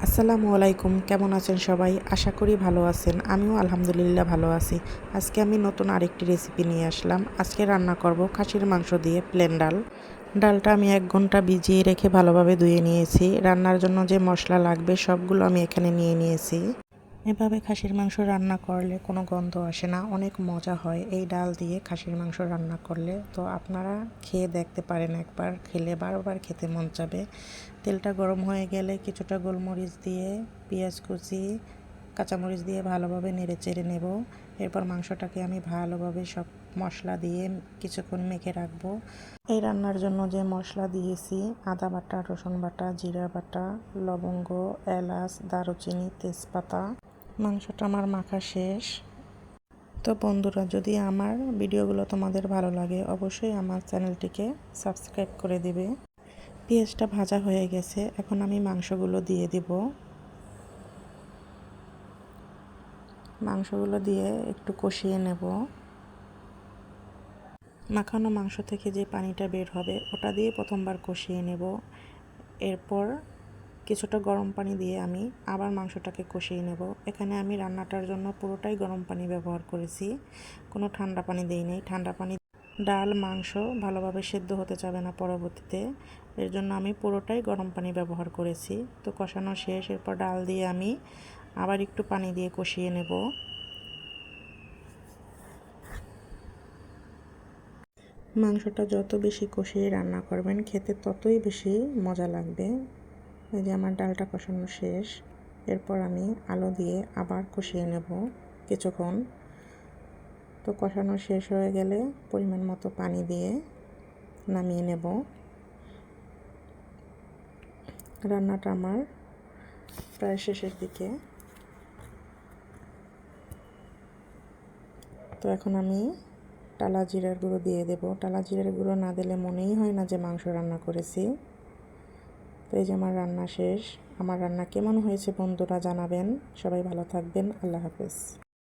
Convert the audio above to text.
আসসালামু আলাইকুম, কেমন আছেন সবাই? আশা করি ভালো আছেন। আমিও আলহামদুলিল্লাহ ভালো আছি। আজকে আমি নতুন আরেকটি রেসিপি নিয়ে আসলাম। আজকে রান্না করব খাসির মাংস দিয়ে প্লেন ডাল। ডালটা আমি 1 ঘন্টা ভিজিয়ে রেখে ভালোভাবে ধুয়ে নিয়েছি। রান্নার জন্য যে মশলা লাগবে সবগুলো আমি এখানে নিয়ে নিয়েছি। এভাবে খাসির মাংস রান্না করলে কোনো গন্ধ আসে না, অনেক মজা হয় এই ডাল দিয়ে খাসির মাংস রান্না করলে। তো আপনারা খেয়ে দেখতে পারেন, একবার খেলে বারবার খেতে মন যাবে। তেলটা গরম হয়ে গেলে কিছুটা গোলমরিচ দিয়ে, পেঁয়াজ কুচি, কাঁচামরিচ দিয়ে ভালোভাবে নেড়ে চেড়ে নেব। এরপর মাংসটাকে আমি ভালোভাবে সব মশলা দিয়ে কিছুক্ষণ মেখে রাখবো। এই রান্নার জন্য যে মশলা দিয়েছি, আদা বাটা, রসুন বাটা, জিরা বাটা, লবঙ্গ, এলাচ, দারুচিনি, তেজপাতা। মাংসটা আমার মাখা শেষ। তো বন্ধুরা, যদি আমার ভিডিওগুলো তোমাদের ভালো লাগে অবশ্যই আমার চ্যানেলটিকে সাবস্ক্রাইব করে দিবে। পেঁয়াজটা ভাজা হয়ে গেছে, এখন আমি মাংসগুলো দিয়ে দিব। মাংসগুলো দিয়ে একটু কষিয়ে নেব। মাখানো মাংস থেকে যে পানিটা বের হবে ওটা দিয়ে প্রথমবার কষিয়ে নেব। এরপর কিছুটা গরম পানি দিয়ে আমি আবার মাংসটাকে কষিয়ে নেব। এখানে আমি রান্নাটার জন্য পুরোটাই গরম পানি ব্যবহার করেছি, কোনো ঠান্ডা পানি দিইনি। ঠান্ডা পানি ডাল মাংস ভালোভাবে সেদ্ধ হতে যাবে না পরবর্তীতে, এর জন্য আমি পুরোটাই গরম পানি ব্যবহার করেছি। তো কষানো শেষ, এরপর ডাল দিয়ে আমি আবার একটু পানি দিয়ে কষিয়ে নেব। মাংসটা যত বেশি কষিয়ে রান্না করবেন খেতে ততই বেশি মজা লাগবে। এই যে আমার ডালটা কষানো শেষ, এরপর আমি আলু দিয়ে আবার কষিয়ে নেব কিছুক্ষণ। তো কষানো শেষ হয়ে গেলে পরিমাণ মতো পানি দিয়ে নামিয়ে নেব। রান্নাটা আমার প্রায় শেষের দিকে। তো এখন আমি টালা জিরার গুঁড়ো দিয়ে দেব। টালা জিরার গুঁড়ো না দিলে মনেই হয় না যে মাংস রান্না করেছি। তো এই যে আমার রান্না শেষ। আমার রান্না কেমন হয়েছে বন্ধুরা জানাবেন। সবাই ভালো থাকবেন। আল্লাহ হাফেজ।